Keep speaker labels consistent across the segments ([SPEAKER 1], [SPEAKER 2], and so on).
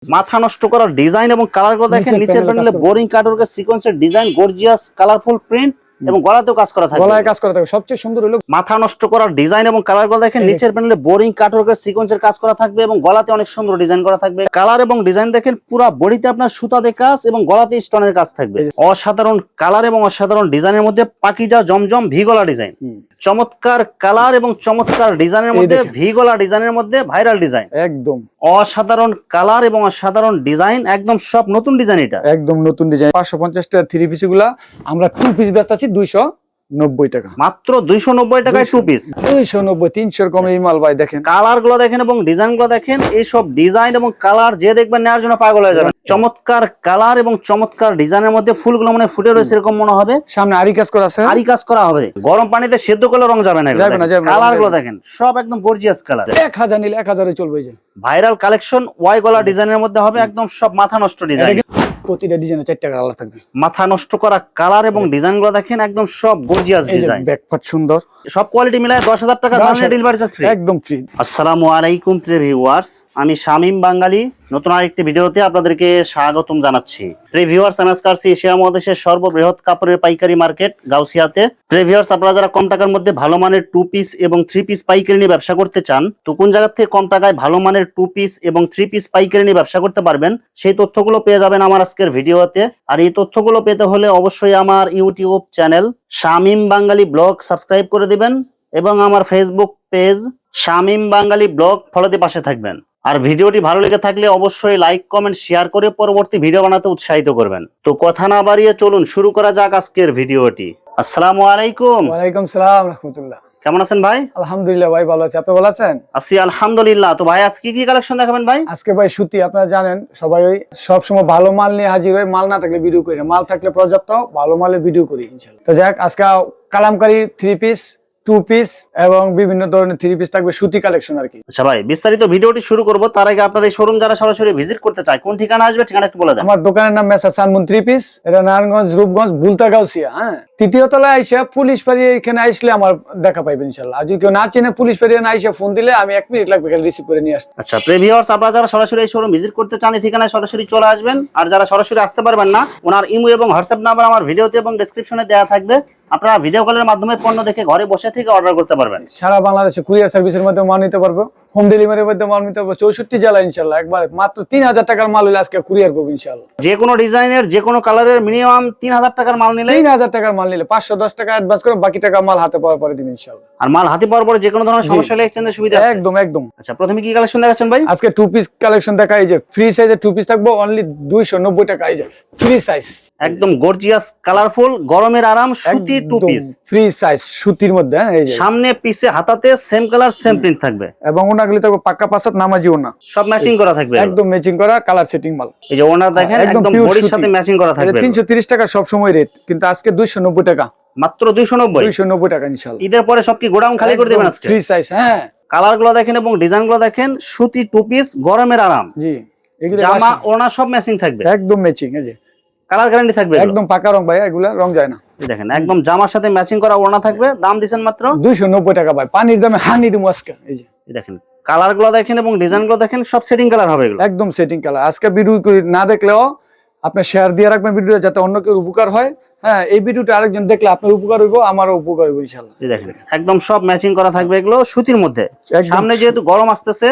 [SPEAKER 1] মাথা নষ্ট করা ডিজাইন এবং কালার গুলো দেখেন, নিচের প্যানেলে বোরিং কাটওয়ার্কের সিকোয়েন্সের ডিজাইন, গর্জিয়াস কালারফুল প্রিন্ট এবং গলাতেও কাজ করা থাকবে।
[SPEAKER 2] গলায় কাজ করা থাকবে। সবচেয়ে সুন্দর হলো
[SPEAKER 1] মাথা নষ্ট করা ডিজাইন এবং কালার গুলো দেখেন, নিচের প্যানেলে বোরিং কাটওয়ার্কের সিকোয়েন্সের কাজ করা থাকবে এবং গলাতে অনেক সুন্দর ডিজাইন করা থাকবে। কালার এবং ডিজাইন দেখেন, পুরো বডিতে আপনার সুতাতে কাজ এবং গলাতে স্টোনের কাজ থাকবে। অসাধারণ কালার এবং অসাধারণ ডিজাইনের মধ্যে পাকিজা জমজম ভি গলা ডিজাইন। চমৎকার কালার এবং চমৎকার ডিজাইনের মধ্যে ভি গলা ডিজাইনের মধ্যে ভাইরাল ডিজাইন।
[SPEAKER 2] একদম
[SPEAKER 1] অসাধারণ কালার এবং অসাধারণ ডিজাইন, একদম সব নতুন ডিজাইন। এটা
[SPEAKER 2] একদম নতুন ডিজাইন। 550 টাকা থ্রি পিস গুলা আমরা টু পিস বেচতে আছি 290 টাকা,
[SPEAKER 1] মাত্র 290 টাকায় টু পিস।
[SPEAKER 2] 290 300 কম এই মাল ভাই। দেখেন
[SPEAKER 1] কালার গুলো দেখেন এবং ডিজাইন গুলো দেখেন, এইসব ডিজাইন এবং কালার যে দেখবেন নেওয়ার জন্য পাগল হয়ে যাবেন। চমৎকার কালার এবং চমৎকার ডিজাইনের মধ্যে ফুলগুলো মানে ফুটে রয়েছে এরকম মনে হবে।
[SPEAKER 2] সামনে আরি কাজ করা আছে,
[SPEAKER 1] আরি কাজ করা হবে, গরম পানিতে সেদ্ধ করলে রং যাবে না। কালার গুলো দেখেন সব একদম গর্জিয়াস কালার।
[SPEAKER 2] 1000 নিলে 1000 এ চলবে। যে
[SPEAKER 1] ভাইরাল কালেকশন ওয়াই গলা ডিজাইনের মধ্যে হবে, একদম সব মাথা নষ্ট ডিজাইন।
[SPEAKER 2] প্রতিটা ডিজাইনে 4 টাকা আলাদা থাকবে।
[SPEAKER 1] মাথা নষ্ট করা কালার এবং ডিজাইন গুলো দেখেন, একদম সব গর্জিয়াস ডিজাইন।
[SPEAKER 2] ব্যাকপার্ট সুন্দর,
[SPEAKER 1] সব কোয়ালিটি মিলায় 10,000 টাকা ডেলিভারি চার্জ ফ্রি,
[SPEAKER 2] একদম ফ্রি।
[SPEAKER 1] আসসালামু আলাইকুম প্রিয় ভিউয়ার্স, আমি শামীম বাঙালি নতুন আরেকটি ভিডিওতে আপনাদেরকে স্বাগতম জানাচ্ছি। প্রিয় ভিউয়ার্স, আমি আজকে আসছি এশিয়া মহাদেশের সর্ববৃহৎ কাপড়ের পাইকারি মার্কেট গাউসিয়াতে। প্রিয় ভিউয়ার্স, আপনারা যারা কম টাকার মধ্যে ভালো মানের টু পিস এবং থ্রি পিস পাইকারি নিয়ে ব্যবসা করতে চান, তো কোন জায়গা থেকে কম টাকায় ভালো মানের টু পিস এবং থ্রি পিস পাইকারি নিয়ে ব্যবসা করতে পারবেন, সেই তথ্যগুলো পেয়ে যাবেন আমার আজকের ভিডিওতে। আর এই তথ্যগুলো পেতে হলে অবশ্যই আমার ইউটিউব চ্যানেল শামীম বাঙালি ব্লগ সাবস্ক্রাইব করে দিবেন এবং আমার ফেসবুক পেজ শামীম বাঙালি ব্লগ ফলোতে পাশে থাকবেন। আর ভিডিওটি ভালো লেগে থাকলে অবশ্যই লাইক কমেন্ট শেয়ার করে পরবর্তী ভিডিও বানাতে উৎসাহিত করবেন। তো কথা না বাড়িয়ে চলুন শুরু করা যাক আজকের ভিডিওটি। আসসালামু আলাইকুম।
[SPEAKER 2] ওয়ালাইকুম সালাম রাহমাতুল্লাহ।
[SPEAKER 1] কেমন আছেন ভাই?
[SPEAKER 2] আলহামদুলিল্লাহ ভাই, ভালো আছি। আপনি ভালো আছেন?
[SPEAKER 1] আছি আলহামদুলিল্লাহ। তো ভাই আজকে কি কালেকশন দেখাবেন ভাই?
[SPEAKER 2] আজকে ভাই সুতি, আপনারা জানেন সবাই সব সময় ভালো মাল নিয়ে হাজির হয়। মাল না থাকলে ভিডিও করি না, মাল থাকলে পর্যাপ্ত ভালো মালের ভিডিও করি ইনশাআল্লাহ। তো যাক, আজকে Kalamkari three piece, two piece এবং বিভিন্ন ধরনের থ্রি পিস থাকবে, সুতি কালেকশন আর কি।
[SPEAKER 1] আচ্ছা ভাই, বিস্তারিত ভিডিওটি শুরু করব তার আগে আপনার এই শোরুম যারা সরাসরি ভিজিট করতে চায় কোন ঠিকানা আসবে, ঠিকানা একটু বলে দেন।
[SPEAKER 2] আমার দোকানের নাম মেসার সানমুন থ্রি পিস, এটা নারায়ণগঞ্জ রূপগঞ্জ বুলতা গাউসিয়া। হ্যাঁ, তৃতীয় তলায় আইসা পুলিশ পাড়িয়ে এখানে আসলে আমার দেখা পাইবেন ইনশাআল্লাহ। আর যদি কেউ না চেনে, পুলিশ পাড়িয়ে না আইসা ফোন দিলে আমি 1 মিনিট লাগবে রিসিভ করে নিয়ে আসতে।
[SPEAKER 1] আচ্ছা প্রিয় ভিউয়ার্স, আপনারা যারা সরাসরি এই শোরুম ভিজিট করতে চান এই ঠিকানায় সরাসরি চলে আসবেন। আর যারা সরাসরি আসতে পারবেন না, ওনার ইমো এবং হোয়াটসঅ্যাপ নাম্বার আমার ভিডিওতে এবং ডেসক্রিপশনে দেওয়া থাকবে। আপনারা ভিডিও কলের মাধ্যমে পণ্য দেখে ঘরে বসে থেকে অর্ডার করতে পারবেন।
[SPEAKER 2] সারা বাংলাদেশে কুরিয়ার সার্ভিসের মাধ্যমে মাল নিতে পারবো, হোম ডেলিভারির মাধ্যমে মাল নিতে পারবো 64 জেলা ইনশাআল্লাহ। একবার মাত্র 3000 টাকার মাল হলে আজকে কুরিয়ার করবো ইনশাআল্লাহ।
[SPEAKER 1] যে কোনো ডিজাইনের যে কোনো কালারের মিনিমাম 3000 টাকার মাল নিলে
[SPEAKER 2] 3000 টাকার মাল নিলে 510 টাকা অ্যাডভান্স করে বাকি টাকা মাল হাতে পাওয়ার পরে দিন ইনশাআল্লাহ।
[SPEAKER 1] আর মাল হাতে পাওয়ার পরে যে কোনো ধরনের সমস্যা হলে এক্সচেঞ্জের সুবিধা আছে।
[SPEAKER 2] একদম একদম।
[SPEAKER 1] আচ্ছা, প্রথমে কি কালেকশন দেখাচ্ছেন ভাই?
[SPEAKER 2] আজকে টু পিস কালেকশন দেখা। এই যে ফ্রি সাইজের টু পিস থাকবো অনলি 290 টাকা। এই যে ফ্রি সাইজ,
[SPEAKER 1] একদম গর্জিয়াস কালারফুল গরমের আরাম সুতি টু পিস,
[SPEAKER 2] ফ্রি সাইজ সুতির মধ্যে। এই যে
[SPEAKER 1] সামনে পিছে হাতাতে সেম কালার সেম প্রিন্ট থাকবে
[SPEAKER 2] এবং ওনাগুলি থাকবে পাক্কা পাঁচাত নামাজি ওনা,
[SPEAKER 1] সব ম্যাচিং করা থাকবে,
[SPEAKER 2] একদম ম্যাচিং করা কালার সেটিং মাল।
[SPEAKER 1] এই যে ওনা দেখেন একদম বডির সাথে ম্যাচিং করা থাকবে।
[SPEAKER 2] 330 টাকা সব সময় রেট, কিন্তু আজকে 290 টাকা,
[SPEAKER 1] মাত্র 290
[SPEAKER 2] টাকা ইনশাআল্লাহ।
[SPEAKER 1] ঈদের পরে সব কি গোডাউন খালি করে দেবেন আজকে?
[SPEAKER 2] Free size. হ্যাঁ,
[SPEAKER 1] কালার গুলো দেখেন এবং ডিজাইন গুলো দেখেন, সুতি টু পিস গরমের আরাম।
[SPEAKER 2] জি, এগুলো
[SPEAKER 1] জামা ওনা সব ম্যাচিং থাকবে,
[SPEAKER 2] একদম ম্যাচিং। এই যে
[SPEAKER 1] কালার গ্যারান্টি থাকবে,
[SPEAKER 2] একদম পাকা রং ভাই, এগুলা রং যায় না।
[SPEAKER 1] এই দেখেন একদম জামার সাথে ম্যাচিং করা ওনা থাকবে। দাম দিবেন মাত্র
[SPEAKER 2] 290 টাকা ভাই, পানির দামে হানি দিমু আজকে। এই যে
[SPEAKER 1] দেখেন কালার গুলো দেখেন এবং ডিজাইন গুলো দেখেন, সব সেটিং কালার হবে এগুলো,
[SPEAKER 2] একদম সেটিং কালার। আজকে ভিডিও না দেখলেও আপনি শেয়ার দিয়ে রাখবেন ভিডিওটা, যাতে অন্য কেউ উপকার হয়। হ্যাঁ, এই ভিডিওটা আরেকজন দেখলে আপনার উপকার হইব, আমারও উপকার হইব ইনশাআল্লাহ।
[SPEAKER 1] এই দেখেন একদম সব ম্যাচিং করা থাকবে এগুলো সুতির মধ্যে। সামনে যেহেতু গরম আসতেছে,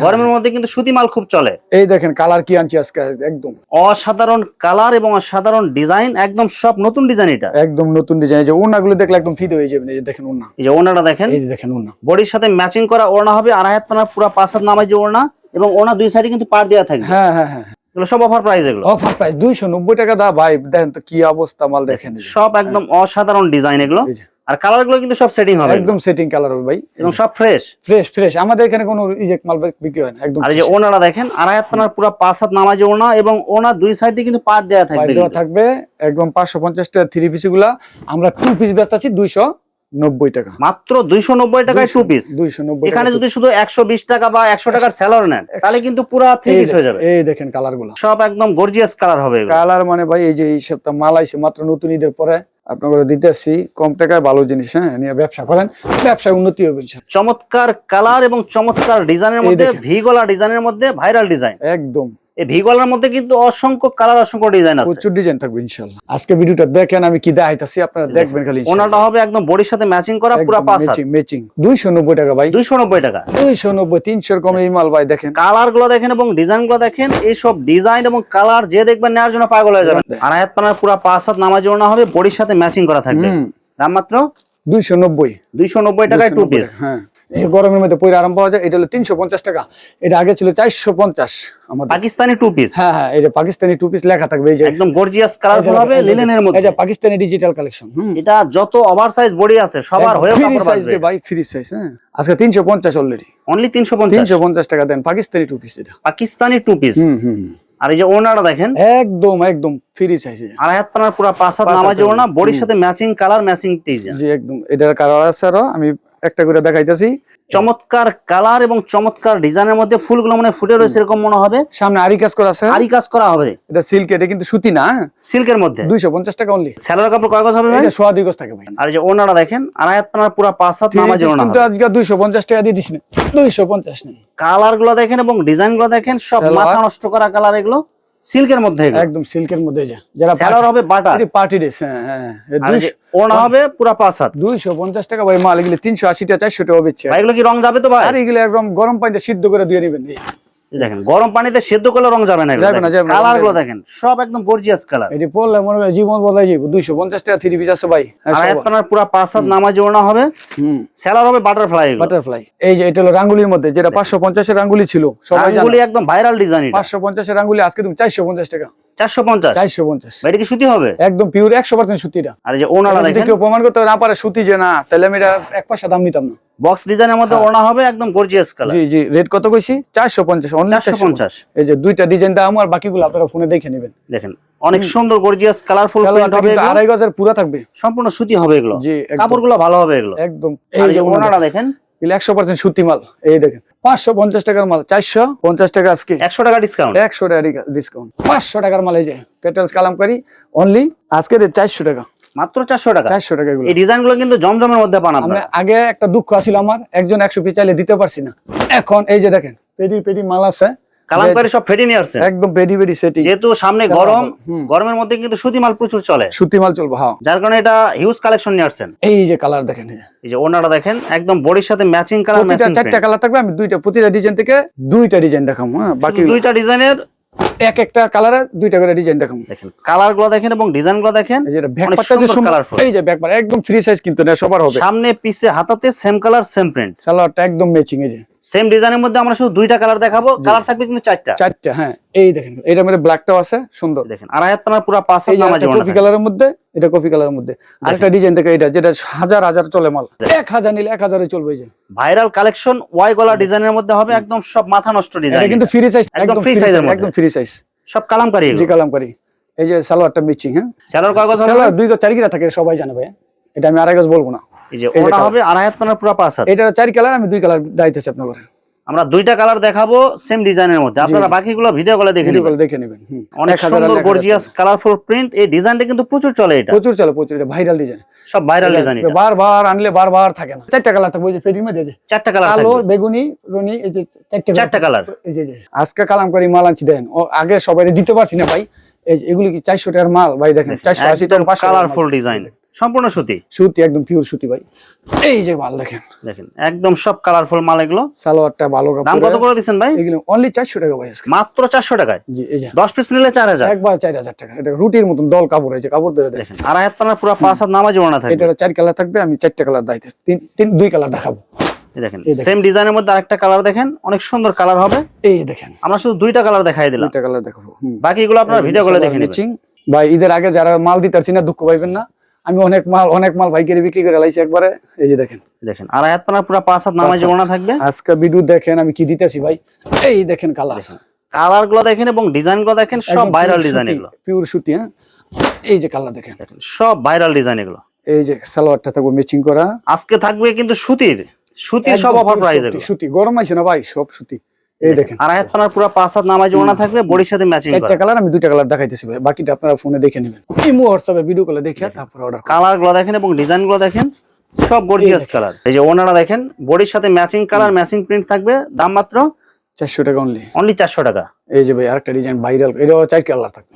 [SPEAKER 1] গরমের মধ্যে কিন্তু সুতি মাল খুব চলে।
[SPEAKER 2] এই দেখেন কালার কি আনছি আজকে, একদম
[SPEAKER 1] অসাধারণ কালার এবং অসাধারণ ডিজাইন, একদম সব নতুন ডিজাইন। এটা
[SPEAKER 2] একদম নতুন ডিজাইন। এই যে ওড়নাগুলো দেখলে একদম ফিদে হয়ে যাবেন। এই যে দেখেন ওড়না,
[SPEAKER 1] এই যে ওড়নাটা দেখেন,
[SPEAKER 2] এই যে দেখেন ওড়না
[SPEAKER 1] বডির সাথে ম্যাচিং করা ওড়না হবে। আড়াই হাত পানার পুরো 5 হাত নামাই যে ওড়না, এবং ওড়না দুই সাইডে কিন্তু পার দেওয়া থাকবে।
[SPEAKER 2] হ্যাঁ হ্যাঁ হ্যাঁ,
[SPEAKER 1] এগুলো সব অফার প্রাইস, এগুলো
[SPEAKER 2] অফার প্রাইস 290 টাকা দা ভাই। দেখেন তো কি অবস্থা মাল, দেখেন
[SPEAKER 1] সব একদম অসাধারণ ডিজাইন এগুলো। আর কালার গুলো কিন্তু সব সেটিং হবে,
[SPEAKER 2] একদম সেটিং কালার হবে ভাই,
[SPEAKER 1] এবং সব ফ্রেশ
[SPEAKER 2] ফ্রেশ ফ্রেশ। আমাদের এখানে কোনো রিজেক্ট মাল বিক্রি হয় না, একদম।
[SPEAKER 1] আর এই যে ওড়নাটা দেখেন, আড়াই হাত পানার পুরো 5 হাত নামাই যে ওড়না, এবং ওড়না দুই সাইডে কিন্তু পার দেওয়া
[SPEAKER 2] থাকবে। একদম 550 টাকা থ্রি পিস গুলা আমরা টু পিস বেচতে আছি 290 টাকা,
[SPEAKER 1] মাত্র 290 টাকায় টু পিস।
[SPEAKER 2] 290।
[SPEAKER 1] এখানে যদি শুধু 120 টাকা বা 100 টাকার সেলার নেন, তাহলে কিন্তু পুরো থ্রি পিস হয়ে যাবে।
[SPEAKER 2] এই দেখেন কালার গুলা
[SPEAKER 1] সব একদম গর্জিয়াস কালার হবে।
[SPEAKER 2] কালার মানে ভাই, এই যে এই সপ্তাহ মাল আইছে মাত্র নতুন ঈদের পরে, আপনারা দিতেছি কম টাকায় ভালো জিনিস। হ্যাঁ, নিয়ে ব্যবসা করেন, ব্যবসায় উন্নতি হবে।
[SPEAKER 1] চমৎকার কালার এবং চমৎকার ডিজাইনের মধ্যে ভি গলা ডিজাইনের মধ্যে ভাইরাল ডিজাইন,
[SPEAKER 2] একদম
[SPEAKER 1] এই ভি গলার মধ্যে কিন্তু অসংখ্য কালার, অসংখ্য ডিজাইন আছে,
[SPEAKER 2] প্রচুর ডিজাইন থাকবে ইনশাআল্লাহ। আজকে ভিডিওটা দেখেন আমি কি দেখাইতাছি, আপনারা দেখবেন খালি।
[SPEAKER 1] ওনাটা হবে একদম বডির সাথে ম্যাচিং করা, পুরো পাঁচ হাত,
[SPEAKER 2] ম্যাচিং 290 টাকা ভাই,
[SPEAKER 1] 290 টাকা,
[SPEAKER 2] 290, 300 কমে এই মাল ভাই। দেখেন
[SPEAKER 1] কালার গুলো দেখেন এবং ডিজাইন গুলো দেখেন, এইসব ডিজাইন এবং কালার যে দেখবেন নেওয়ার জন্য পাগল হয়ে যাবেন। আড়াই হাত পানার পুরো 5 হাত নামাজি ওড়না হবে, বডির সাথে ম্যাচিং করা থাকবে। দাম মাত্র 290 টাকায় 2 পিস।
[SPEAKER 2] হ্যাঁ, এই গরমের মধ্যে পরে আরাম পাওয়া যায়। এটা হলো 350 টাকা, এটা আগে ছিল 450 আমাদের।
[SPEAKER 1] পাকিস্তানি 2 পিস।
[SPEAKER 2] হ্যাঁ হ্যাঁ, এটা পাকিস্তানি 2 পিস লেখা থাকবে এই যে,
[SPEAKER 1] একদম গর্জিয়াস কালারফুল হবে লিনেনের মধ্যে।
[SPEAKER 2] এটা পাকিস্তানি ডিজিটাল কালেকশন।
[SPEAKER 1] এটা যত ওভারসাইজ বডি আছে সবার হয়ে কাপড়
[SPEAKER 2] সাইজ
[SPEAKER 1] বাজবে
[SPEAKER 2] ভাই, ফ্রি সাইজ। হ্যাঁ, আজকে 350 অলরেডি,
[SPEAKER 1] অনলি 350
[SPEAKER 2] টাকা দেন। পাকিস্তানি 2 পিস, এটা
[SPEAKER 1] পাকিস্তানি 2 পিস। আর এই যে ওড়নাটা দেখেন
[SPEAKER 2] একদম ফ্রি সাইজ,
[SPEAKER 1] আড়াই হাত পানার পুরো 5 হাত নামাজি ওড়না, বডির সাথে ম্যাচিং কালার, ম্যাচিং ডিজাইন।
[SPEAKER 2] জি একদম, এটার কালার আছে আরো, আমি একটা করে দেখাইতাছি।
[SPEAKER 1] চমৎকার কালার এবং চমৎকার ডিজাইনের মধ্যে ফুলগুলো মানে ফুটে রয়েছে এরকম মনে হবে।
[SPEAKER 2] সামনে আরি কাজ করা আছে,
[SPEAKER 1] আরি কাজ করা হবে।
[SPEAKER 2] এটা সিল্ক, এটা কিন্তু সুতি না,
[SPEAKER 1] সিল্কের মধ্যে
[SPEAKER 2] 250 টাকা অনলি।
[SPEAKER 1] সেলার কাপড় কয় গজ হবে ভাই?
[SPEAKER 2] এটা 1.5 গজ থাকে ভাই।
[SPEAKER 1] আর এই যে ওড়নাটা দেখেন আড়াই হাত পানার পুরো 5 হাত নামাজি ওড়না
[SPEAKER 2] কিন্তু
[SPEAKER 1] হবে।
[SPEAKER 2] আজকে 250 টাকা দিয়ে দিছি না, 250 নেন।
[SPEAKER 1] কালার গুলো দেখেন এবং ডিজাইন গুলো দেখেন, সব মাথা নষ্ট করা কালার, এগুলো সিল্কের মধ্যে, এগুলো
[SPEAKER 2] একদম সিল্কের মধ্যে। যারা
[SPEAKER 1] সেলার হবে বাটার,
[SPEAKER 2] পার্টি ড্রেস। হ্যাঁ হ্যাঁ,
[SPEAKER 1] আর এই যে ওড়না হবে পুরো 5 হাত,
[SPEAKER 2] 250 টাকা ভাই। মাল এগুলো 380 টাকা, 400 টাকা বেচছে।
[SPEAKER 1] ভাই এগুলো কি রং যাবে তো ভাই?
[SPEAKER 2] আর এগুলো একদম গরম পানিতে সিদ্ধ করে দিয়ে নেবেন।
[SPEAKER 1] এই দেখেন গরম পানিতে সেদ্ধ করলে রং যাবে না,
[SPEAKER 2] যাবে না।
[SPEAKER 1] কালার গুলো দেখেন সব একদম গর্জিয়াস কালার।
[SPEAKER 2] এটি পড়লে মনে হয় জীবন বদলাই যাবে। 250 টাকা 3 পিস আছে ভাই।
[SPEAKER 1] আড়াই হাত পানার পুরো 5 হাত নামাজি ওড়না হবে, সেলার হবে বাটারফ্লাই।
[SPEAKER 2] বাটারফ্লাই, এই যে এটা হলো রাঙ্গুলির মধ্যে, যেটা 550 এর রাঙ্গুলি ছিল, সবাই জানে।
[SPEAKER 1] রাঙ্গুলি একদম ভাইরাল ডিজাইন।
[SPEAKER 2] 550 এর রাঙ্গুলি আজকে তুমি 450 টাকা।
[SPEAKER 1] 450 এটা কি সুতি হবে?
[SPEAKER 2] একদম পিওর 100% সুতিটা।
[SPEAKER 1] আর এই যে ওড়নাটা দেখেন,
[SPEAKER 2] কেউ প্রমাণ করতে না পারে সুতি যে না, তাহলে আমি এটা 1 পয়সা দাম নিতাম না।
[SPEAKER 1] বক্স ডিজাইনের মধ্যে ওড়না হবে, একদম গর্জিয়াস কালার।
[SPEAKER 2] জি জি, রেট কত কইছি? 450 অনলি
[SPEAKER 1] 450।
[SPEAKER 2] এই যে দুইটা ডিজাইন দাম, আর বাকিগুলো আপনারা ফোনে দেখে নেবেন।
[SPEAKER 1] দেখেন অনেক সুন্দর গর্জিয়াস কালারফুল প্রিন্ট হবে,
[SPEAKER 2] 2.5 গজের পুরা থাকবে,
[SPEAKER 1] সম্পূর্ণ সুতি হবে এগুলো।
[SPEAKER 2] জি,
[SPEAKER 1] কাপড়গুলো ভালো হবে এগুলো
[SPEAKER 2] একদম।
[SPEAKER 1] এই যে ওড়নাটা দেখেন,
[SPEAKER 2] 100% সুতি মাল। এই দেখেন 550 টাকার মাল 450 টাকা আজকে,
[SPEAKER 1] 100 টাকা ডিসকাউন্ট,
[SPEAKER 2] 100 টাকা ডিসকাউন্ট। 500 টাকার মাল এই যে পেটেলস কালামকারী অনলি আজকে রেট 400 টাকা,
[SPEAKER 1] মাত্র 400 টাকা।
[SPEAKER 2] 400 টাকা এগুলো।
[SPEAKER 1] এই ডিজাইনগুলো কিন্তু জমজমের মধ্যে বানানো।
[SPEAKER 2] আমরা আগে একটা দুঃখ আছিল আমার, একজন 100 পিস চাইলে দিতে পারছি না। এখন এই যে দেখেন পেডি মাল আছে,
[SPEAKER 1] কালামকারী সব ফেটে নিয়ে আসছে,
[SPEAKER 2] একদম পেডি সেটিং।
[SPEAKER 1] যেহেতু সামনে গরম, গরমের মধ্যে কিন্তু সুতি মাল প্রচুর চলে,
[SPEAKER 2] সুতি মাল চলবে। হ্যাঁ,
[SPEAKER 1] যার কারণে এটা হিউজ কালেকশন নিয়ে আসছেন।
[SPEAKER 2] এই যে কালার দেখেন,
[SPEAKER 1] এই যে ওড়নাটা দেখেন একদম বডির সাথে ম্যাচিং কালার, ম্যাচিং
[SPEAKER 2] 4টা কালার থাকবে। আমি প্রতিটা ডিজাইন থেকে 2টা ডিজাইন দেখাবো। হ্যাঁ, বাকি
[SPEAKER 1] 2টা ডিজাইনের
[SPEAKER 2] একটা কালারে 2টা করে ডিজাইন দেখাবো।
[SPEAKER 1] দেখেন কালার গুলো দেখেন এবং ডিজাইন গুলো দেখেন,
[SPEAKER 2] এই যে ব্যাক
[SPEAKER 1] অনেক
[SPEAKER 2] পার্টটা যে
[SPEAKER 1] সুন্দর কালারফুল।
[SPEAKER 2] এই যে ব্যাক পার্ট একদম ফ্রি সাইজ, কিন্তু না সবার হবে।
[SPEAKER 1] সামনে পিছে হাতাতে সেম কালার সেম প্রিন্ট,
[SPEAKER 2] সালোয়ারটা একদম ম্যাচিং। এই যে
[SPEAKER 1] সেম ডিজাইনের মধ্যে আমরা শুধু 2টা কালার দেখাবো, কালার থাকবে কিন্তু 4টা।
[SPEAKER 2] হ্যাঁ, এই দেখেন এটার মধ্যে ব্ল্যাকটাও আছে সুন্দর।
[SPEAKER 1] দেখেন আড়াই হাত পানার পুরো 5 হাত নামাজি ওড়না,
[SPEAKER 2] কফি কালারের মধ্যে, এটা কফি কালারের মধ্যে। আরেকটা ডিজাইন দেখো, এটা যেটা হাজার চলে মাল, 1000 নিলে 1000 চলবে। এই যে
[SPEAKER 1] ভাইরাল কালেকশন ওয়াই গলা ডিজাইনের মধ্যে হবে, একদম সব মাথা নষ্ট ডিজাইন।
[SPEAKER 2] এটা কিন্তু ফ্রি সাইজ,
[SPEAKER 1] একদম ফ্রি সাইজের মধ্যে,
[SPEAKER 2] একদম ফ্রি সাইজ,
[SPEAKER 1] সব কালামকারী।
[SPEAKER 2] জি কালামকারী। এই যে সালোয়ারটা ম্যাচিং। হ্যাঁ,
[SPEAKER 1] সেলার কাগজ হবে,
[SPEAKER 2] সালোয়ার 2 গজ 4 গিরা থাকে, সবাই জানে ভাই। এটা আমি আড়াই গজ বলবো না।
[SPEAKER 1] এই যে ওড়না হবে আড়াই হাত পানার পুরো 5 হাত।
[SPEAKER 2] এটা 4 কালার, আমি 2 কালার দাইতেছি আপনাদের।
[SPEAKER 1] আমরা 2টা কালার দেখাবো সেম ডিজাইনের মধ্যে, আপনারা বাকিগুলো ভিডিও কলে দেখে নেবেন। অনেক সুন্দর গর্জিয়াস কালারফুল প্রিন্ট। এই ডিজাইনটা কিন্তু প্রচুর চলে, এটা
[SPEAKER 2] প্রচুর চলে, এটা ভাইরাল ডিজাইন,
[SPEAKER 1] সব ভাইরাল ডিজাইন। এটা
[SPEAKER 2] বারবার আনলে বারবার থাকে না। 4টা কালার থাকবে, ওই যে ফেডির মধ্যে যে
[SPEAKER 1] 4টা কালার
[SPEAKER 2] কালো,
[SPEAKER 1] থাকবে,
[SPEAKER 2] বেগুনি, রনি, এই যে
[SPEAKER 1] 4টা কালার।
[SPEAKER 2] এই যে আজকে কালামকারী মাল আনছি দেন, ও আগে সবাই দিতে পারছি না ভাই। এই যে এগুলি কি 400 টাকার মাল ভাই, দেখেন 480 টাকা, 500
[SPEAKER 1] কালারফুল ডিজাইন, সম্পূর্ণ সুতি,
[SPEAKER 2] একদম পিওর সুতি ভাই। এই যে মাল দেখেন
[SPEAKER 1] একদম সব কালারফুল মাল এগুলো।
[SPEAKER 2] সালোয়ারটা ভালো কাপড়।
[SPEAKER 1] দাম কত করে দিবেন ভাই?
[SPEAKER 2] এগুলো অনলি 400 টাকা ভাই আজকে,
[SPEAKER 1] মাত্র 400 টাকায়।
[SPEAKER 2] জি, এই যে
[SPEAKER 1] 10 পিস নিলে 4000,
[SPEAKER 2] একবার 4000 টাকা। এটা রুটির মতন দল কাপড়, এই যে কাপড় ধরে দেখেন।
[SPEAKER 1] আড়াই হাত পানার পুরো 5 হাত নামাজি ওড়না থাকবে।
[SPEAKER 2] এটা 4 কালার থাকবে, আমি 4টা কালার দাইতেছি, 2 কালার দেখাবো।
[SPEAKER 1] দেখেন সেম ডিজাইনের মধ্যে আরেকটা কালার দেখেন, অনেক সুন্দর কালার হবে।
[SPEAKER 2] এই দেখেন
[SPEAKER 1] আমরা শুধু 2টা কালার দেখাই দিলাম,
[SPEAKER 2] 2টা কালার দেখাবো।
[SPEAKER 1] বাকিগুলো আপনারা ভিডিও কলে দেখে নেবেন।
[SPEAKER 2] ভাই ঈদের আগে যারা মাল দিতেছি না, দুঃখ পাইবেন না। আমি অনেক মাল ভাইকে বিক্রি করে লাইছি একবারে। এই যে দেখেন
[SPEAKER 1] আড়াই হাত পানার পুরো 5 হাত নামাজি ওড়না থাকবে।
[SPEAKER 2] আজকে ভিডিও দেখেন আমি কি দিতেছি ভাই। এই দেখেন
[SPEAKER 1] কালার গুলো দেখেন এবং ডিজাইন গুলো দেখেন, সব ভাইরাল ডিজাইন এগুলো,
[SPEAKER 2] পিওর সুতি। হ্যাঁ, এই যে কালার দেখেন,
[SPEAKER 1] সব ভাইরাল ডিজাইন এগুলো।
[SPEAKER 2] এই যে সালোয়ারটা থাকবে ম্যাচিং করা।
[SPEAKER 1] আজকে থাকবে কিন্তু সুতির সব অফার প্রাইস এগুলো।
[SPEAKER 2] সুতি গরম আইছে না ভাই, সব সুতি। এই দেখেন
[SPEAKER 1] আড়াই হাত পানার পুরো 5 হাত নামাজি ওড়না থাকবে, বডির সাথে ম্যাচিং করা।
[SPEAKER 2] 4টা কালার, আমি 2টা কালার দেখাইতেছি ভাই, বাকিটা আপনারা ফোনে দেখে নেবেন। ইমো হোয়াটসঅ্যাপে ভিডিও কলে দেখে তারপর অর্ডার।
[SPEAKER 1] কালার গুলো দেখেন এবং ডিজাইন গুলো দেখেন, সব গর্জিয়াস কালার। এই যে ওড়নাটা দেখেন, বডির সাথে ম্যাচিং কালার, ম্যাচিং প্রিন্ট থাকবে। দাম মাত্র
[SPEAKER 2] 400 টাকা অনলি।
[SPEAKER 1] অনলি 400 টাকা।
[SPEAKER 2] এই যে ভাই আরেকটা ডিজাইন ভাইরাল, এটাও 4 কালার থাকবে,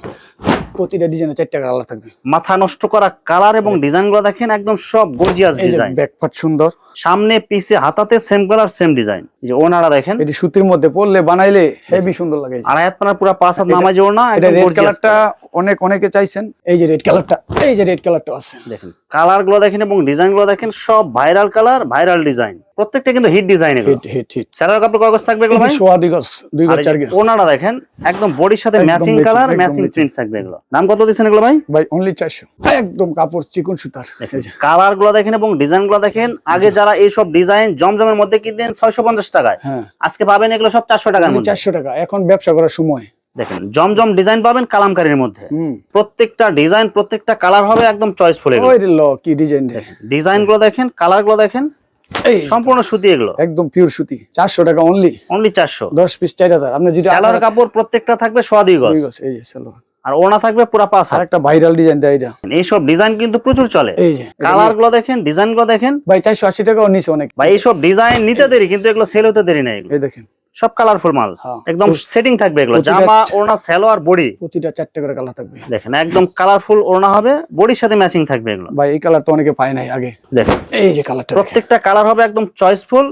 [SPEAKER 2] প্রতিটা ডিজাইনে 4টা কালার থাকবে।
[SPEAKER 1] মাথা নষ্ট করা কালার এবং ডিজাইনগুলো দেখেন একদম সব গর্জিয়াস
[SPEAKER 2] এই যে
[SPEAKER 1] ডিজাইন।
[SPEAKER 2] ব্যাকপার্ট সুন্দর,
[SPEAKER 1] সামনে পিছে হাতাতে সেম কালার সেম ডিজাইন। এই যে ওনারা দেখেন
[SPEAKER 2] এটি সুতির মধ্যে পরলে বানাইলে হেভি সুন্দর লাগে।
[SPEAKER 1] আড়াই হাত পানার পুরো 5 হাত নামাজি ওড়না,
[SPEAKER 2] এটা
[SPEAKER 1] একদম
[SPEAKER 2] রেড
[SPEAKER 1] গর্জিয়াস
[SPEAKER 2] কালারটা অনেকে চাইছেন। এই যে রেড কালারটা, এই যে রেড কালারটা আছে
[SPEAKER 1] দেখেন, কালার গুলো দেখেন এবং ডিজাইন গুলো দেখেন, সব ভাইরাল কালার ভাইরাল ডিজাইন, প্রত্যেকটা কিন্তু হিট ডিজাইন। এগুলো
[SPEAKER 2] হিট
[SPEAKER 1] স্যালার কাপড় কাগজ থাকবে এগুলো ভাই,
[SPEAKER 2] সোয়া 2 গজ 2 গজ 4 গজ।
[SPEAKER 1] ওনারা দেখেন একদম বডির সাথে
[SPEAKER 2] একদম
[SPEAKER 1] ম্যাচিং
[SPEAKER 2] matching,
[SPEAKER 1] কালার
[SPEAKER 2] একদম
[SPEAKER 1] ম্যাচিং
[SPEAKER 2] matching।
[SPEAKER 1] প্রিন্ট থাকবে। এগুলো দাম কত দিচ্ছেন এগুলো ভাই?
[SPEAKER 2] ভাই অনলি 400, একদম কাপড় চিকন সুতার।
[SPEAKER 1] কালার গুলো দেখেন এবং ডিজাইন গুলো দেখেন। আগে যারা এইসব ডিজাইন জমজমের মধ্যে কিনতেন 650 টাকায়,
[SPEAKER 2] হ্যাঁ
[SPEAKER 1] আজকে পাবেন এগুলো সব 400 টাকার মধ্যে।
[SPEAKER 2] 400 টাকা, এখন ব্যবসা করার সময়।
[SPEAKER 1] দেখেন জমজম ডিজাইন পাবেন কালামকারীর মধ্যে, প্রত্যেকটা ডিজাইন প্রত্যেকটা কালার হবে একদম চয়েসফুল। এগুলো
[SPEAKER 2] ওই ল কি ডিজাইন রে,
[SPEAKER 1] ডিজাইন গুলো দেখেন, কালার গুলো দেখেন,
[SPEAKER 2] এই
[SPEAKER 1] সম্পূর্ণ সুতি। এগুলো
[SPEAKER 2] একদম পিওর সুতি। 400 টাকা অনলি,
[SPEAKER 1] অনলি 400।
[SPEAKER 2] 10 পিস 4000। আপনি যদি
[SPEAKER 1] সালোয়ার কাপড় প্রত্যেকটা থাকবে সোয়া 2 গজ,
[SPEAKER 2] এই যে সালোয়ার,
[SPEAKER 1] আর ওনা থাকবে পুরো 5 হাত।
[SPEAKER 2] আরেকটা ভাইরাল ডিজাইন দেয় এটা।
[SPEAKER 1] এইসব ডিজাইন কিন্তু প্রচুর চলে।
[SPEAKER 2] এই যে
[SPEAKER 1] কালার গুলো দেখেন, ডিজাইন গুলো দেখেন
[SPEAKER 2] ভাই 480 টাকাও নিচে অনেক
[SPEAKER 1] ভাই। এইসব ডিজাইন নিতে দেরি, কিন্তু এগুলো সেল হতে দেরি নাই। এগুলো
[SPEAKER 2] এই দেখেন
[SPEAKER 1] সব কালারফুল মাল,
[SPEAKER 2] হ্যাঁ।
[SPEAKER 1] একদম সেটিং থাকবে। এগুলো
[SPEAKER 2] প্রতিটা
[SPEAKER 1] জামা ওড়না সালোয়ার বডি
[SPEAKER 2] প্রতিটা 4টা করে কালার থাকবে।
[SPEAKER 1] দেখেন একদম কালারফুল ওড়না হবে, বডির সাথে ম্যাচিং থাকবে। এগুলো
[SPEAKER 2] ভাই এই কালার তো অনেকে পায় নাই আগে।
[SPEAKER 1] দেখেন
[SPEAKER 2] এই যে কালারটা দেখেন।
[SPEAKER 1] প্রত্যেকটা কালার হবে একদম choiceful,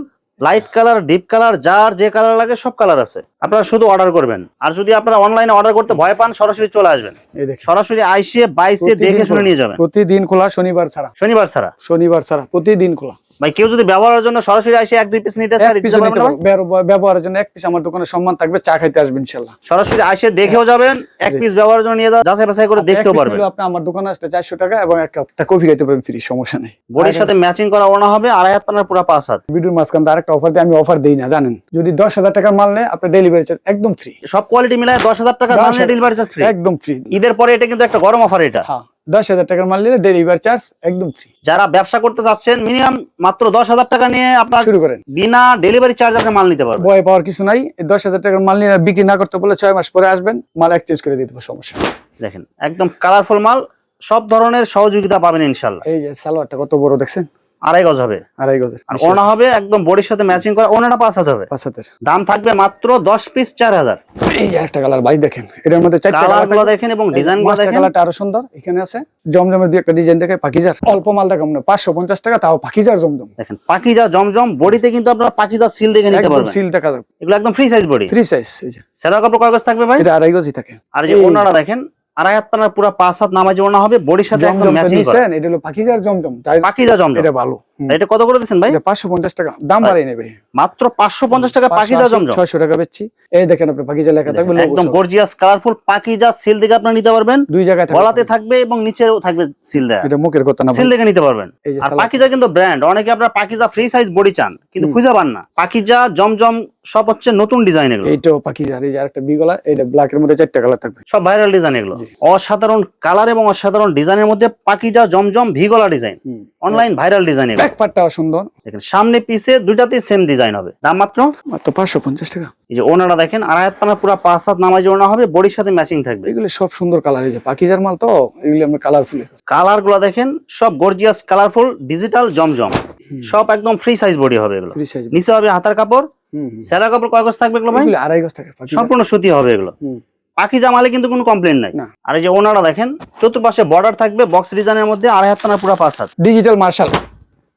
[SPEAKER 1] light colour, deep colour, যার যে কালার লাগে সব কালার আছে। আপনারা শুধু অর্ডার করবেন। আর যদি আপনারা অনলাইনে অর্ডার করতে ভয় পান, সরাসরি চলে আসবেন।
[SPEAKER 2] এই দেখেন
[SPEAKER 1] সরাসরি আইসে বাইসে দেখে শুনে নিয়ে যাবেন।
[SPEAKER 2] প্রতিদিন খোলা, শনিবার ছাড়া।
[SPEAKER 1] শনিবার ছাড়া
[SPEAKER 2] প্রতিদিন খোলা।
[SPEAKER 1] ভাই কেউ যদি ব্যবহারের জন্য সরাসরি আইসে 1-2 পিস নিতে চায়,
[SPEAKER 2] এক পিস
[SPEAKER 1] দিতে পারবেন না ভাই?
[SPEAKER 2] ব্যবহারের জন্য এক পিস আমার দোকানে সম্মান থাকবে, চা খাইতে আসবেন ইনশাআল্লাহ।
[SPEAKER 1] সরাসরি আইসে দেখেও যাবেন, এক পিস ব্যবহারের জন্য নিয়ে যাচাই বাছাই করে দেখতেও পারবেন।
[SPEAKER 2] আপনি আমার দোকানে আসলে 400 টাকা এবং এক কাপটা কফি খাইতে পারবেন ফ্রি, সমস্যা নেই।
[SPEAKER 1] বডির সাথে ম্যাচিং করা ওড়না হবে, আড়াই হাত পানার পুরো 5 হাত।
[SPEAKER 2] ভিডিওর মাঝখানে আরেকটা অফার দিই, আমি অফার দেই না জানেন। যদি 10,000 টাকার মাল নেয় আপনি ডেলিভারি চার্জ একদম ফ্রি।
[SPEAKER 1] সব কোয়ালিটি মিলায় 10,000 টাকার মাল নিয়ে ডেলিভারি চার্জ ফ্রি,
[SPEAKER 2] একদম ফ্রি।
[SPEAKER 1] ঈদের পরে এটা কিন্তু একটা গরম অফার। এটা
[SPEAKER 2] হ্যাঁ 10,000 টাকার মাল নিলে ডেলিভারি চার্জ একদম ফ্রি।
[SPEAKER 1] যারা ব্যবসা করতে চাচ্ছেন মিনিমাম মাত্র 10,000 টাকা নিয়ে আপনার
[SPEAKER 2] শুরু করেন,
[SPEAKER 1] বিনা ডেলিভারি চার্জ আপনি মাল নিতে পারবেন।
[SPEAKER 2] ভয় পাওয়ার কিছু নাই। 10,000 টাকার মাল নিয়ে বিক্রি না করতে বলে 6 মাস পরে আসবেন, মাল এক্সচেঞ্জ করে দিতে পারবো, সমস্যা নেই।
[SPEAKER 1] দেখেন একদম কালারফুল মাল, সব ধরনের সহযোগিতা পাবেন ইনশাআল্লাহ।
[SPEAKER 2] এই যে সালোয়ারটা কত বড় দেখছেন,
[SPEAKER 1] 2.5 গজ হবে,
[SPEAKER 2] 2.5 গজের।
[SPEAKER 1] আর ওড়না হবে একদম বডির সাথে ম্যাচিং করা, ওড়নাটা 5 হাত হবে।
[SPEAKER 2] 5 হাতের।
[SPEAKER 1] দাম থাকবে মাত্র 10 পিস 4000।
[SPEAKER 2] এই যে একটা কালার ভাই দেখেন, এটার মধ্যে 4টা
[SPEAKER 1] কালার
[SPEAKER 2] কালার
[SPEAKER 1] গুলো দেখেন এবং ডিজাইন গুলো দেখেন,
[SPEAKER 2] কালারটা আরো সুন্দর। এখানে আছে জমজমের দুই একটা ডিজাইন দেখে, পাকিজার অল্প মাল দেখাম না, 550 টাকা, তাও পাকিজার জমজম।
[SPEAKER 1] দেখেন পাকিজা জমজম বডিতে কিন্তু আপনারা পাকিজা সিল দেখে নিতে
[SPEAKER 2] একদম
[SPEAKER 1] পারবেন।
[SPEAKER 2] সিল দেখা যাবে,
[SPEAKER 1] এগুলো একদম free size body,
[SPEAKER 2] free size. এই যে
[SPEAKER 1] সেরা কাপড় কাগজ থাকবে ভাই,
[SPEAKER 2] এটা 2.5 গজই থাকে।
[SPEAKER 1] আর এই যে ওড়নাটা দেখেন, 2.5 হাত পানার পুরো 5 হাত নামাজি ওড়না হবে, বডির সাথে একদম ম্যাচিং করা।
[SPEAKER 2] নিছেন, এটা হলো পাকিজার জমজম, তাই
[SPEAKER 1] পাকিজা জমজম
[SPEAKER 2] এটা ভালো।
[SPEAKER 1] এটা কত করে দিচ্ছেন ভাই?
[SPEAKER 2] এটা 550 টাকা, দাম বাড়াই নেবে।
[SPEAKER 1] মাত্র 550 টাকা পাকিজা জমজম।
[SPEAKER 2] 600 টাকা বেচছি। এই দেখেন আপনি পাকিজা লেখা থাকবে, logo
[SPEAKER 1] একদম
[SPEAKER 2] সহ।
[SPEAKER 1] গর্জিয়াস কালারফুল পাকিজা সিল দেখে আপনারা নিতে পারবেন।
[SPEAKER 2] দুই জায়গায় থাকবে,
[SPEAKER 1] গলাতে থাকবে এবং নিচেও থাকবে সিল দেয়া,
[SPEAKER 2] এটা মুখের কথা না,
[SPEAKER 1] সিল দেখে নিতে পারবেন।
[SPEAKER 2] এই যে
[SPEAKER 1] আর
[SPEAKER 2] সালোয়ার।
[SPEAKER 1] পাকিজা কিন্তু ব্র্যান্ড, অনেকে আপনারা পাকিজা ফ্রি সাইজ বডি চান কিন্তু খুঁজে পান না। পাকিজা জমজম সব হচ্ছে নতুন ডিজাইন। এগুলো
[SPEAKER 2] এইটাও পাকিজার। এই যে আরেকটা বি গলা, এটা ব্ল্যাক এর মধ্যে 4টা কালার থাকবে,
[SPEAKER 1] সব ভাইরাল ডিজাইন। এগুলো অসাধারণ কালার এবং অসাধারণ ডিজাইনের মধ্যে পাকিজা জমজম ভি গলা ডিজাইন, অনলাইন ভাইরাল ডিজাইন। এগুলো
[SPEAKER 2] ব্যাক পার্টটাও সুন্দর।
[SPEAKER 1] দেখেন সামনে পিছে দুইটাতেই সেম ডিজাইন হবে, দাম মাত্র
[SPEAKER 2] 550 টাকা।
[SPEAKER 1] এই যে ওনারা দেখেন, 2.5 হাত পানা পুরো 5 হাত নামাজি ওড়না হবে, বডির সাথে ম্যাচিং থাকবে।
[SPEAKER 2] এগুলো সব সুন্দর কালার। এই যে পাকিজার মাল তো, এগুলো আমরা কালারফুল।
[SPEAKER 1] কালার গুলো দেখেন সব গর্জিয়াস কালারফুল ডিজিটাল জমজম, সব একদম ফ্রি সাইজ বডি হবে। এগুলো
[SPEAKER 2] ফ্রি সাইজ।
[SPEAKER 1] নিচে হবে হাতার কাপড়, সেরা কাপড় কয় গজ থাকবে এগুলো ভাই?
[SPEAKER 2] এগুলো 2.5 গজ থাকে,
[SPEAKER 1] সম্পূর্ণ সুতি হবে এগুলো। পাকিজা মালে কিন্তু কোনো কমপ্লেন নাই।
[SPEAKER 2] না।
[SPEAKER 1] আর এই যে ওনারা দেখেন, চতুর্পাশে বর্ডার থাকবে বক্স ডিজাইনের মধ্যে, 2.5 হাত পানা পুরো 5 হাত।
[SPEAKER 2] Digital marshal.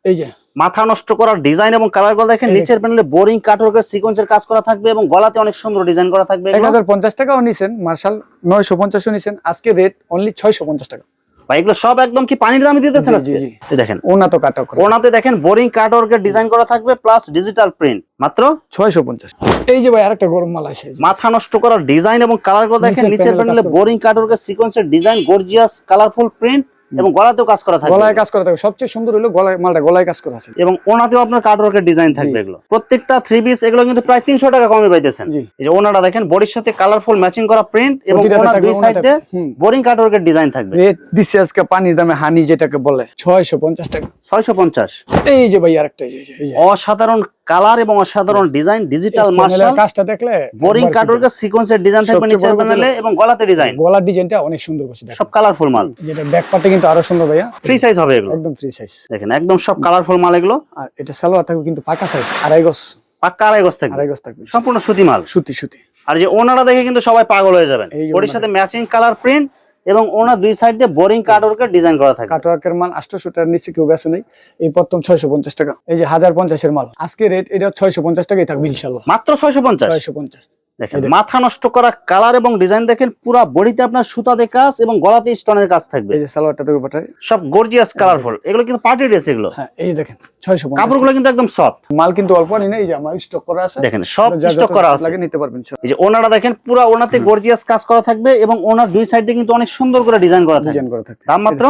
[SPEAKER 2] এই যে
[SPEAKER 1] মাথা নষ্ট করার ডিজাইন এবং কালার গুলো দেখেন, নিচের প্যানেলে বোরিং কাটওয়ার্কের সিকোয়েন্সের কাজ করা থাকবে এবং গলাতে অনেক সুন্দর ডিজাইন করা থাকবে।
[SPEAKER 2] 1050 টাকাও নিছেন মার্শাল, 950ও নিছেন, আজকে রেট অনলি 650 টাকা।
[SPEAKER 1] ভাই এগুলো সব একদম কি পানির দামে দিতেছেন
[SPEAKER 2] জি,
[SPEAKER 1] আজকে?
[SPEAKER 2] জি।
[SPEAKER 1] এই দেখেন
[SPEAKER 2] ওনা তো কাটা করে,
[SPEAKER 1] ওনাতে দেখেন বোরিং কাটওয়ার্কের ডিজাইন করা থাকবে প্লাস ডিজিটাল প্রিন্ট, মাত্র
[SPEAKER 2] 650। এই যে ভাই আরেকটা গরম মাল আছে,
[SPEAKER 1] মাথা নষ্ট করার ডিজাইন এবং কালার গুলো দেখেন, নিচের প্যানেলে বোরিং কাটওয়ার্কের সিকোয়েন্সের ডিজাইন, গর্জিয়াস কালারফুল প্রিন্ট এবং গলাতেও কাজ করা থাকবে।
[SPEAKER 2] গলায় কাজ করা থাকবে, সবচেয়ে সুন্দর হলো গলায়, মালটা গলায় কাজ করা আছে
[SPEAKER 1] এবং ওনাতেও আপনার কাটওয়ার্কের ডিজাইন থাকবে। এগুলো প্রত্যেকটা 3 পিস, এগুলো কিন্তু প্রায় 300 টাকা কমে পাইতেছেন।
[SPEAKER 2] জি।
[SPEAKER 1] এই যে ওনাটা দেখেন, বডির সাথে কালারফুল ম্যাচিং করা প্রিন্ট এবং
[SPEAKER 2] প্রতিটাতে
[SPEAKER 1] ওনার
[SPEAKER 2] থাকবে,
[SPEAKER 1] দুই সাইডে
[SPEAKER 2] হুম।
[SPEAKER 1] বোরিং কাটওয়ার্কের ডিজাইন থাকবে।
[SPEAKER 2] রেট দিচ্ছে আজকে পানির দামে হানি, যেটাকে বলে 650 টাকা।
[SPEAKER 1] 650।
[SPEAKER 2] এই যে ভাই আরেকটা, এই যে
[SPEAKER 1] অসাধারণ কালার এবং অসাধারণ ডিজাইন, ডিজিটাল মার্শাল,
[SPEAKER 2] কাজটা দেখলে
[SPEAKER 1] বোরিং কাটওয়ার্কের সিকোয়েন্সের ডিজাইন থাকবে নিচের প্যানেলে এবং গলাতে ডিজাইন,
[SPEAKER 2] গলার ডিজাইনটা অনেক সুন্দর করছে,
[SPEAKER 1] সব কালারফুল মাল।
[SPEAKER 2] যেটা ব্যাক পার্টে কিন্তু আরো সুন্দর ভাইয়া,
[SPEAKER 1] ফ্রি সাইজ হবে এগুলো,
[SPEAKER 2] একদম ফ্রি সাইজ।
[SPEAKER 1] দেখেন একদম সব কালারফুল মাল এগুলো।
[SPEAKER 2] আর এটা সালোয়ার থাকবে কিন্তু পাকা সাইজ, 2.5 গজ।
[SPEAKER 1] পাক্কা আড়াই গজ থাকবে,
[SPEAKER 2] আড়াই গজ থাকবে,
[SPEAKER 1] সম্পূর্ণ সুতি মাল।
[SPEAKER 2] সুতি সুতি।
[SPEAKER 1] আর যে ওনারা দেখে কিন্তু সবাই পাগল হয়ে যাবেন,
[SPEAKER 2] এই যে
[SPEAKER 1] বডির
[SPEAKER 2] ওড়না
[SPEAKER 1] সাথে ম্যাচিং কালার প্রিন্ট এবং ওনার দুই সাইড দিয়ে বোরিং কাটওয়ার্কের ডিজাইন করা থাকে।
[SPEAKER 2] কাটওয়ার্কের মাল 800 টাকার নিচে কেউ বেচে নেই। এই প্রথম 650 টাকা, এই যে 1050 এর মাল আজকে রেট এটা 650 টাকাই থাকবে ইনশাআল্লাহ,
[SPEAKER 1] মাত্র 650।
[SPEAKER 2] 650।
[SPEAKER 1] দেখেন মাথা নষ্ট করা কালার এবং ডিজাইন দেখেন, পুরো বডিতে আপনার সুতাতে কাজ এবং গলাতে স্টোনের কাজ থাকবে।
[SPEAKER 2] এই যে সালোয়ারটা দেখো পাটাই
[SPEAKER 1] সব গর্জিয়াস কালারফুল, এগুলো কিন্তু পার্টি ড্রেস এগুলো।
[SPEAKER 2] হ্যাঁ এই দেখেন 650।
[SPEAKER 1] কাপড়গুলো কিন্তু একদম সফট,
[SPEAKER 2] মাল কিন্তু অল্প নেই, এই যে আমার স্টক করা আছে,
[SPEAKER 1] দেখেন সব স্টক করা আছে,
[SPEAKER 2] লাগে নিতে পারবেন সব।
[SPEAKER 1] এই যে ওনারা দেখেন পুরো ওনাতে গর্জিয়াস কাজ করা থাকবে এবং ওনার দুই সাইড দিয়ে কিন্তু অনেক সুন্দর করে ডিজাইন করা থাকবে।
[SPEAKER 2] ডিজাইন করা থাকে,
[SPEAKER 1] দাম মাত্র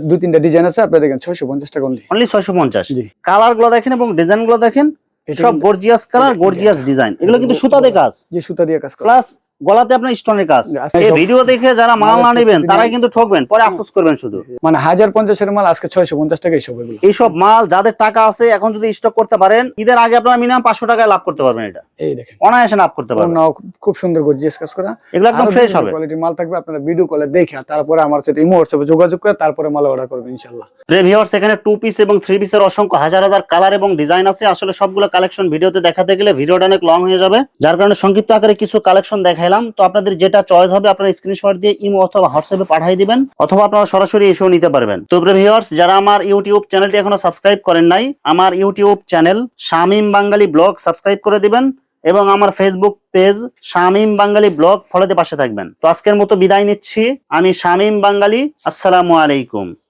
[SPEAKER 2] দুই তিনটা ডিজাইন আছে, আপনি দেখেন 650 টাকা অনলি।
[SPEAKER 1] অনলি 650।
[SPEAKER 2] জি।
[SPEAKER 1] কালার গুলো দেখেন এবং ডিজাইন গুলো দেখেন, সব গর্জিয়াস কালার, গর্জিয়াস ডিজাইন। এগুলো কিন্তু সুতাতে কাজ,
[SPEAKER 2] যে সুতা দিয়ে কাজ করা,
[SPEAKER 1] প্লাস গলাতে আপনার স্টোনের কাজ।
[SPEAKER 2] আচ্ছা,
[SPEAKER 1] এই
[SPEAKER 2] সব-
[SPEAKER 1] ভিডিও দেখে যারা মাল না নেবেন তারাই কিন্তু ঠকবেন, পরে আফসোস করবেন শুধু।
[SPEAKER 2] মানে 1050 এর মাল আজকে 650 টাকা এইসব এগুলো।
[SPEAKER 1] এইসব মাল যাদের টাকা আছে এখন যদি স্টক করতে পারেন, ঈদের আগে আপনারা মিনিমাম 500 টাকায় লাভ করতে পারবেন। এটা
[SPEAKER 2] এই দেখেন
[SPEAKER 1] অনায়াসে লাভ করতে পারবেন।
[SPEAKER 2] ওনাও খুব সুন্দর গর্জিয়াস কাজ করা,
[SPEAKER 1] এগুলো একদম ফ্রেশ হবে।
[SPEAKER 2] কোয়ালিটির মাল থাকবে, আপনারা ভিডিও কলে দেখে তারপরে আমার সাথে ইমো হোয়াটসঅ্যাপে যোগাযোগ করে তারপরে মাল অর্ডার করবেন ইনশাআল্লাহ।
[SPEAKER 1] ভিউয়ার্স, এখানে 2 পিস এবং 3 পিসের অসংখ্য হাজার হাজার কালার এবং ডিজাইন আছে। আসলে সবগুলো কালেকশন ভিডিওতে দেখাতে গেলে ভিডিওটা অনেক লং হয়ে যাবে, যার কারণে সংক্ষিপ্ত আকারে কিছু কালেকশন দেখাইলাম। তো আপনাদের যেটা চয়েস হবে আপনারা স্ক্রিনশট দিয়ে ইমো অথবা হোয়াটসঅ্যাপে পাঠিয়ে দিবেন, অথবা আপনারা সরাসরি এসেও নিতে পারবেন। তো ভিউয়ার্স, যারা আমার ইউটিউব চ্যানেলটি এখনো সাবস্ক্রাইব করেন নাই, আমার ইউটিউব চ্যানেল শামীম বাঙালি ব্লগ সাবস্ক্রাইব করে দিবেন এবং আমার ফেসবুক পেজ শামীম বাঙালি ব্লগ ফলোতে পাশে থাকবেন। তো আজকের মতো বিদায় নিচ্ছি, আমি শামীম বাঙালি। আসসালামু আলাইকুম।